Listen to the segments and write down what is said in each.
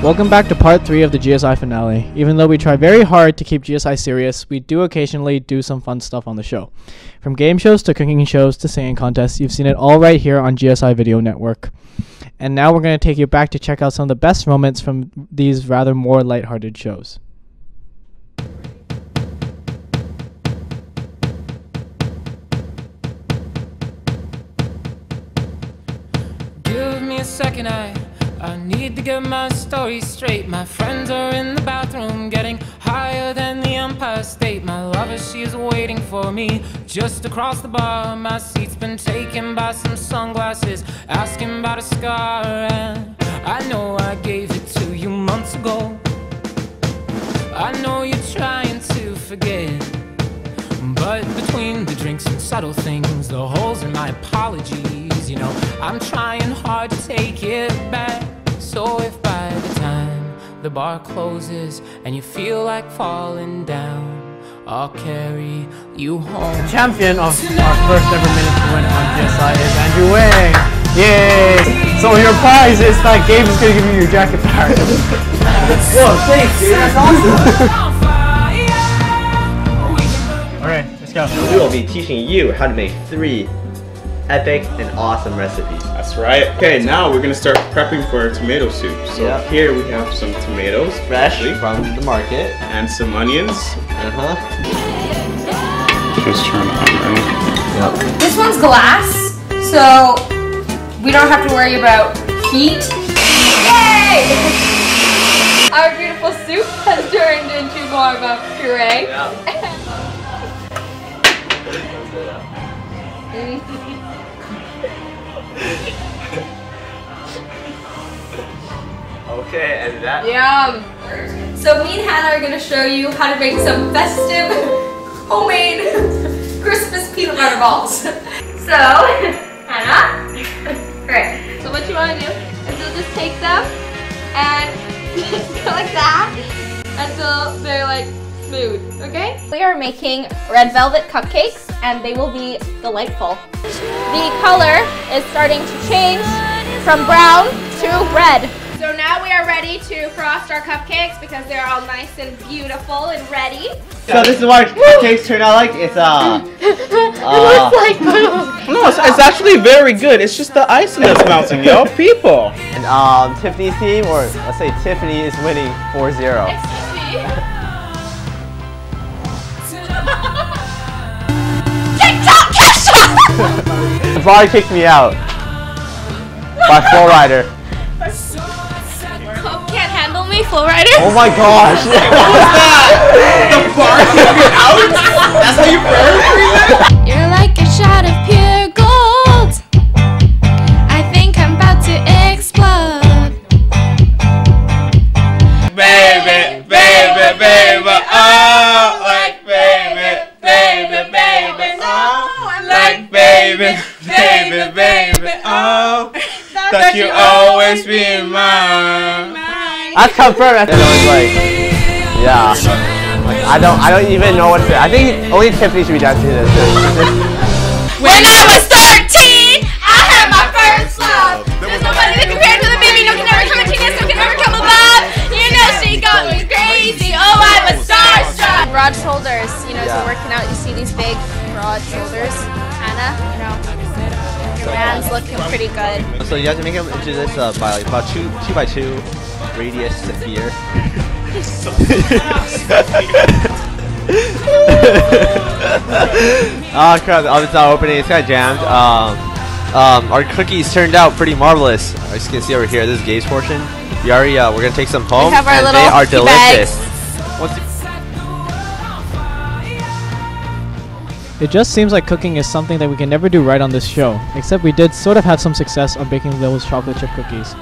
Welcome back to part 3 of the GSI finale. Even though we try very hard to keep GSI serious, we do occasionally do some fun stuff on the show. From game shows to cooking shows to singing contests, you've seen it all right here on GSI Video Network. And now we're going to take you back to check out some of the best moments from these rather more lighthearted shows. Give me a second, I need to get my story straight. My friends are in the bathroom getting higher than the Empire State. My lover, she is waiting for me just across the bar. My seat's been taken by some sunglasses, asking about a scar. And I know I gave it to you months ago. I know you're trying to forget, but between the drinks and subtle things, the holes in my apologies, you know, I'm trying hard to take it back. So if by the time the bar closes and you feel like falling down, I'll carry you home. The champion of our first ever minute to win on GSI is Andrew Wang. Yay! So your prize is that Gabe is going to give you your jacket back. Whoa, thanks dude, that's awesome! Alright, let's go. We will be teaching you how to make 3 epic and awesome recipes. That's right. Okay, now we're gonna start prepping for our tomato soup. So here we have some tomatoes, fresh from the market, and some onions. Just turn on, right? This one's glass, so we don't have to worry about heat. Yay! Our beautiful soup has turned into more of a puree. Okay, and that. Yum! So me and Hannah are going to show you how to make some festive, homemade Christmas peanut butter balls. So, Hannah, great. So what you want to do is you'll just take them and just go like that until they're like smooth, okay? We are making red velvet cupcakes and they will be delightful. The color is starting to change from brown to red. So now we are ready to frost our cupcakes because they're all nice and beautiful and ready. So this is what cupcakes turn out like. It's it looks like No, it's actually very good. It's just the icing that's melting, yo. People. And Tiffany's team, or let's say Tiffany, is winning 4-0. Excuse me. TikTok Kesha! The bar kicked me out by Flow Rider. Can't handle me, Flow Rider. Oh my gosh! What was that? The bar kicked me out? That's how you burn? You're like a shot of pure gold. I think I'm about to explode. Baby, baby, baby, oh, like baby, baby, baby, oh, like baby, baby, baby, oh, that you always be mine. That's confirmed. And I was like, yeah. I don't even know what to say. I think only Tiffany should be dancing to this. When I was 13, I had my first love. There's nobody that compared to the baby. No can never come between us. No can never come above. You know she got me crazy. Oh, I was starstruck. Broad shoulders. You know, as you're working out, you see these big, broad shoulders. Hannah, you know, your man's looking pretty good. So you have to make them into this by like about 2 by 2 radius sphere. Oh crap, the oven's not opening, it's kinda jammed. Our cookies turned out pretty marvelous. As you can see over here, this is Gabe's portion. We already, we're gonna take some home, have our and little they are delicious. It just seems like cooking is something that we can never do right on this show, except we did sort of have some success on baking those chocolate chip cookies.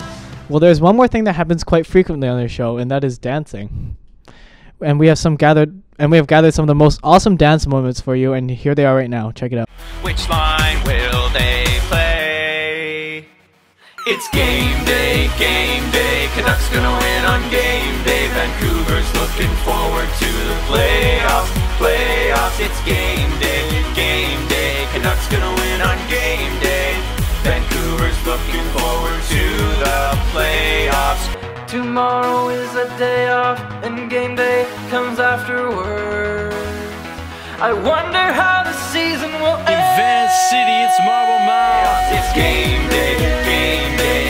Well, there's one more thing that happens quite frequently on this show, and that is dancing. And we have gathered some of the most awesome dance moments for you, and here they are right now. Check it out. Which line will they play? It's game day, Canucks gonna win on game day. Vancouver's looking forward to the playoffs. It's game day, Canucks gonna win on game day. Vancouver's looking forward to the playoffs. To tomorrow is a day off and game day comes afterward. I wonder how the season will end. Advanced City, it's Marble Mouth. It's game day,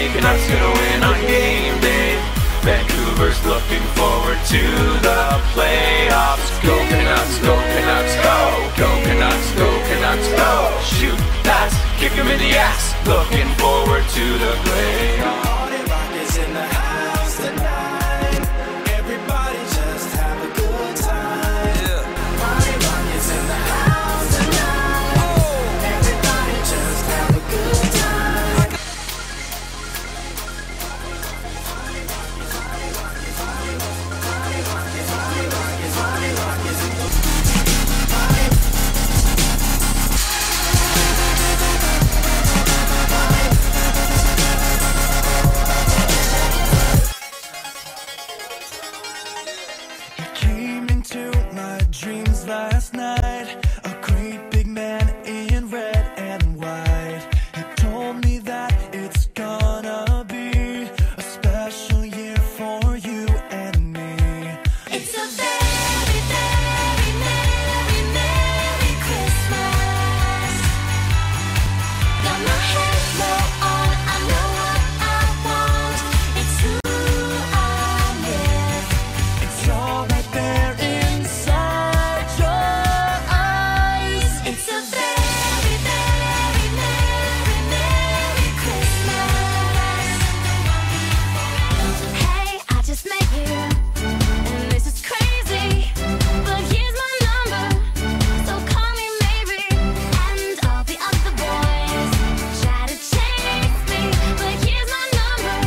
Canucks gonna win on game day. Vancouver's looking forward to the playoffs. Go Canucks, go Canucks, go! Go Canucks, go Canucks, go! Shoot, pass, kick 'em in the ass. Looking forward to the playoffs. Party rock is in the house tonight. Everybody just have a good time. Party rock is in the house tonight. Everybody just have a good time. Came into my dreams last night. A great big man in red and white. He told me that it's gonna be a special year for you and me. It's a very, very, merry, merry Christmas. Got my halo on, I know what I want. It's who I miss. It's all right there inside your eyes. It's a very, very, merry, merry Christmas. Hey, I just met you, and this is crazy, but here's my number, so call me maybe. And all the other boys try to chase me, but here's my number,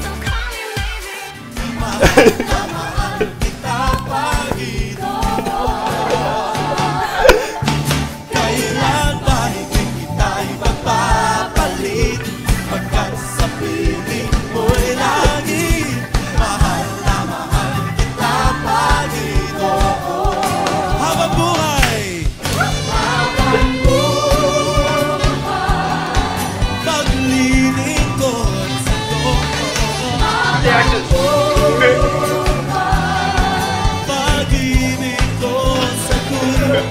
so call me maybe. Kailan ba hindi tayo magpapalit? Pagkat sa piling mo'y lagi mahal na mahal kita palito. Habang buhay! Paglilingkod sa'yo. Pag-ibig ko sa'yo'y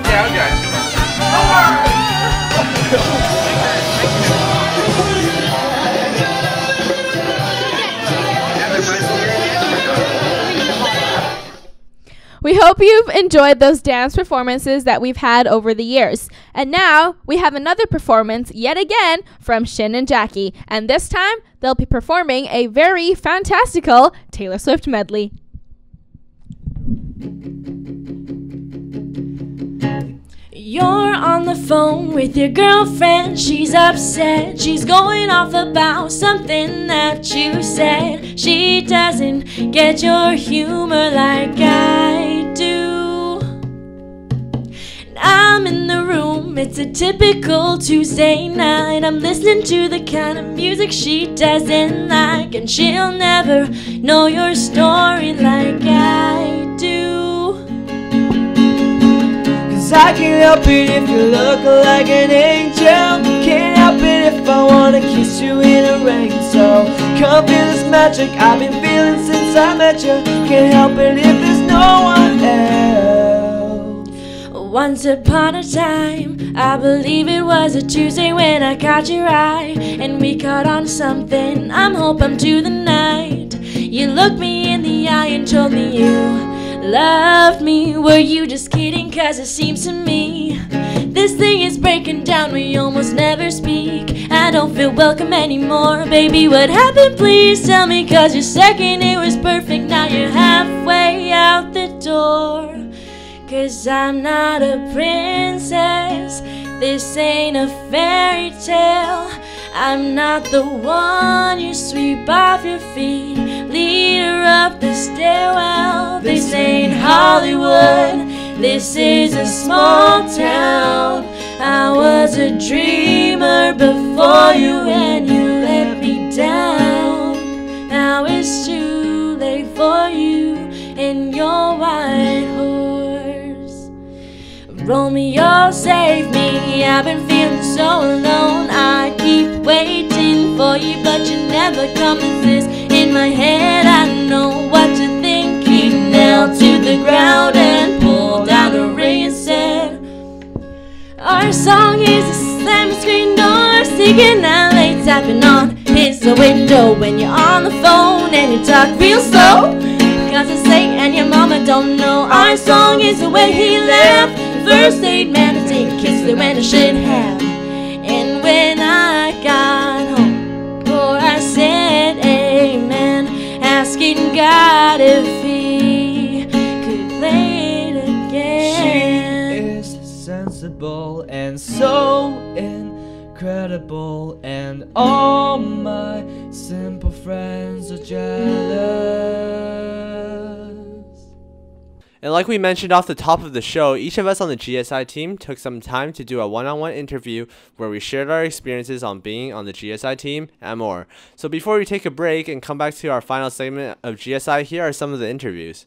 Down, guys, come on. We hope you've enjoyed those dance performances that we've had over the years. And now we have another performance yet again from Shin and Jackie. And this time they'll be performing a very fantastical Taylor Swift medley. You're on the phone with your girlfriend. She's upset. She's going off about something that you said. She doesn't get your humor like I do. I'm in the room. It's a typical Tuesday night. I'm listening to the kind of music she doesn't like, and she'll never know your story like I do. I can't help it if you look like an angel. Can't help it if I wanna kiss you in the rain. So come feel this magic I've been feeling since I met you. Can't help it if there's no one else. Once upon a time, I believe it was a Tuesday when I caught your eye, and we caught on something. I'm hoping to the night. You looked me in the eye and told me you loved me. Were you just kidding? Cause it seems to me this thing is breaking down. We almost never speak. I don't feel welcome anymore. Baby, what happened? Please tell me. Cause your second it was perfect. Now you're halfway out the door. Cause I'm not a princess. This ain't a fairy tale. I'm not the one you sweep off your feet, lead her up the stairwell. This ain't Hollywood, this is a small town. I was a dreamer before you and you let me down. Now it's too late for you and your white horse. Romeo, save me, I've been feeling so alone. I keep waiting for you, but you never come. Is this in my head? I know what you're thinking. Nailed to the ground and pulled down the ring and said, our song is a slam screen door, sticking that late tapping on his window when you're on the phone and you talk real slow. Cause I say and your mama don't know. Our song is the way he left. First date man to take a kiss that when I should have. And when I got home, boy, I said amen, asking God if he could play it again. She is sensible and so incredible, and all my simple friends are jealous. And like we mentioned off the top of the show, each of us on the GSI team took some time to do a one-on-one interview where we shared our experiences on being on the GSI team and more. So before we take a break and come back to our final segment of GSI, here are some of the interviews.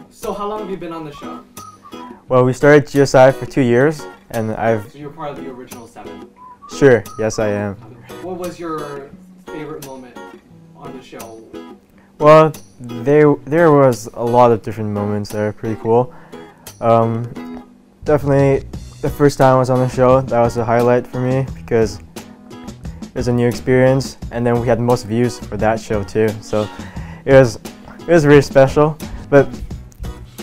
So how long have you been on the show? Well, we started GSI for 2 years, and I've... So you're part of the original 7. Sure, yes I am. What was your favorite moment on the show? Well, there was a lot of different moments that are pretty cool. Definitely the first time I was on the show, that was a highlight for me because it was a new experience, and then we had the most views for that show too. So it was really special. But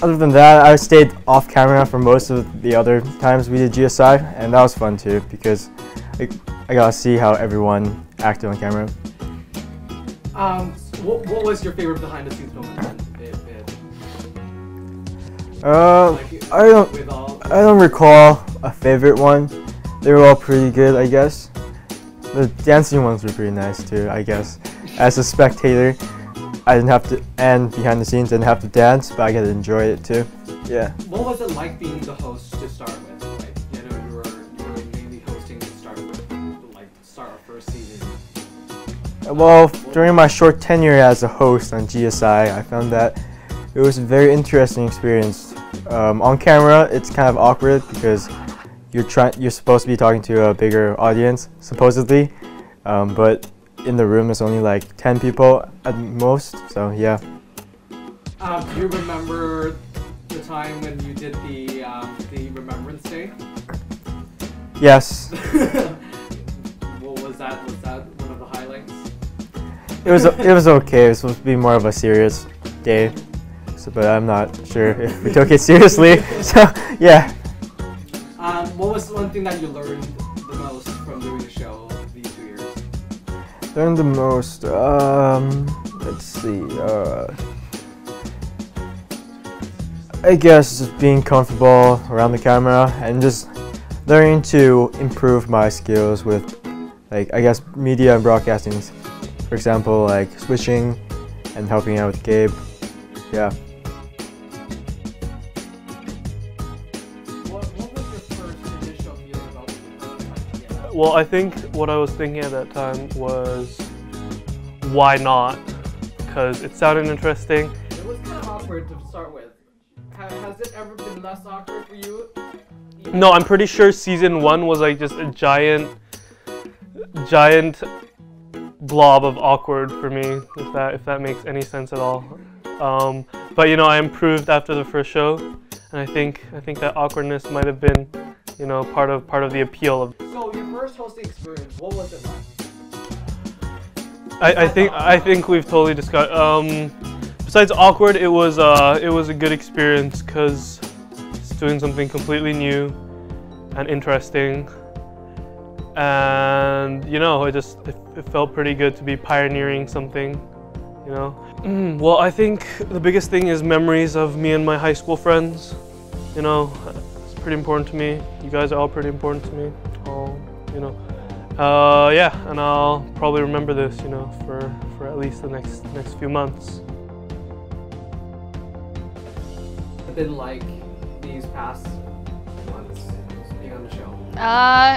other than that, I stayed off camera for most of the other times we did GSI, and that was fun too because I got to see how everyone acted on camera. What was your favorite behind the scenes moment? I don't recall a favorite one. They were all pretty good, I guess. The dancing ones were pretty nice too, I guess. As a spectator, I didn't have to, and behind the scenes, didn't have to dance, but I got to enjoy it too. Yeah. What was it like being the host to start with? Like, you know, you were mainly hosting to start with, like, start our first season. Well, during my short tenure as a host on GSI, I found that it was a very interesting experience. On camera, it's kind of awkward because you're supposed to be talking to a bigger audience, supposedly, but in the room, there's only like 10 people at most, so yeah. Do you remember the time when you did the Remembrance Day? Yes. What was that? Was that one of the highlights? It was okay. It was supposed to be more of a serious day, but I'm not sure if we took it seriously. So yeah. What was one thing that you learned the most from doing the show these 2 years? Learned the most. Let's see. I guess just being comfortable around the camera and just learning to improve my skills with, like, I guess, media and broadcasting. For example, like switching and helping out with Gabe. Yeah. What was your first initial feeling about the Well, I think what I was thinking at that time was, why not? Because it sounded interesting. It was kind of awkward to start with. Has it ever been less awkward for you? No, I'm pretty sure season 1 was like just a giant blob of awkward for me, if that makes any sense at all. But you know, I improved after the first show, and I think that awkwardness might have been, you know, part of the appeal of. So your first hosting experience, what was it like? I think we've totally discussed. Besides awkward, it was a good experience because it's doing something completely new and interesting, and you know, it felt pretty good to be pioneering something, you know. Well, I think the biggest thing is memories of me and my high school friends. You know, it's pretty important to me. You guys are all pretty important to me. All, you know. Yeah, and I'll probably remember this, you know, for at least the next few months. Been like these past months being on the show?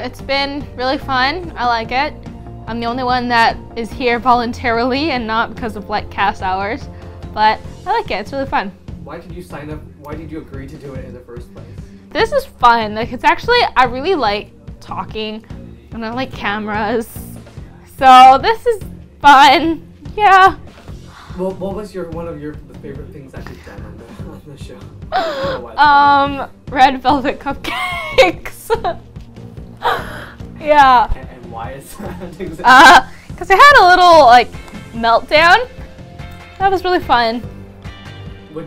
It's been really fun. I like it. I'm the only one that is here voluntarily and not because of like cast hours, but I like it. It's really fun. Why did you sign up? Why did you agree to do it in the first place? This is fun. Like, it's actually, I really like talking and I like cameras. So this is fun. Yeah. Well, what was one of your favorite things that you've done on the show? Red velvet cupcakes. Yeah. And why is that exactly? Because I had a little like meltdown. That was really fun.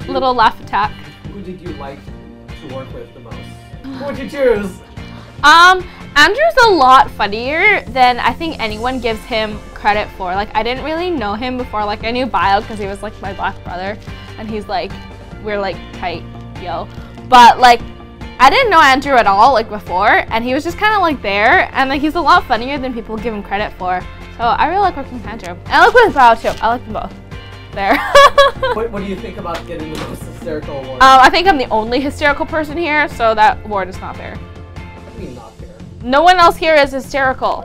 Little laugh attack. Who did you like to work with the most? Who would you choose? Andrew's a lot funnier than I think anyone gives him credit for. Like, I didn't really know him before. Like, I knew Bio because he was like my black brother, and he's like, we're like tight, yo. But like, I didn't know Andrew at all like before, and he was just kind of like there, and like he's a lot funnier than people give him credit for. So I really like working with Andrew. And I like with Bio too. I like them both. There. What do you think about getting the most hysterical award? I think I'm the only hysterical person here, so that award is not fair. What do you mean not fair? No one else here is hysterical.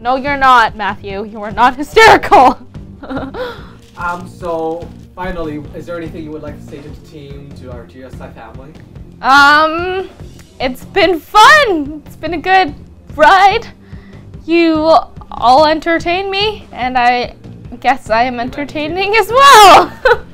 No, you're not, Matthew. You are not hysterical. So finally, is there anything you would like to say to the team, to our GSI family? It's been fun. It's been a good ride. You all entertain me, and I guess I am entertaining as well.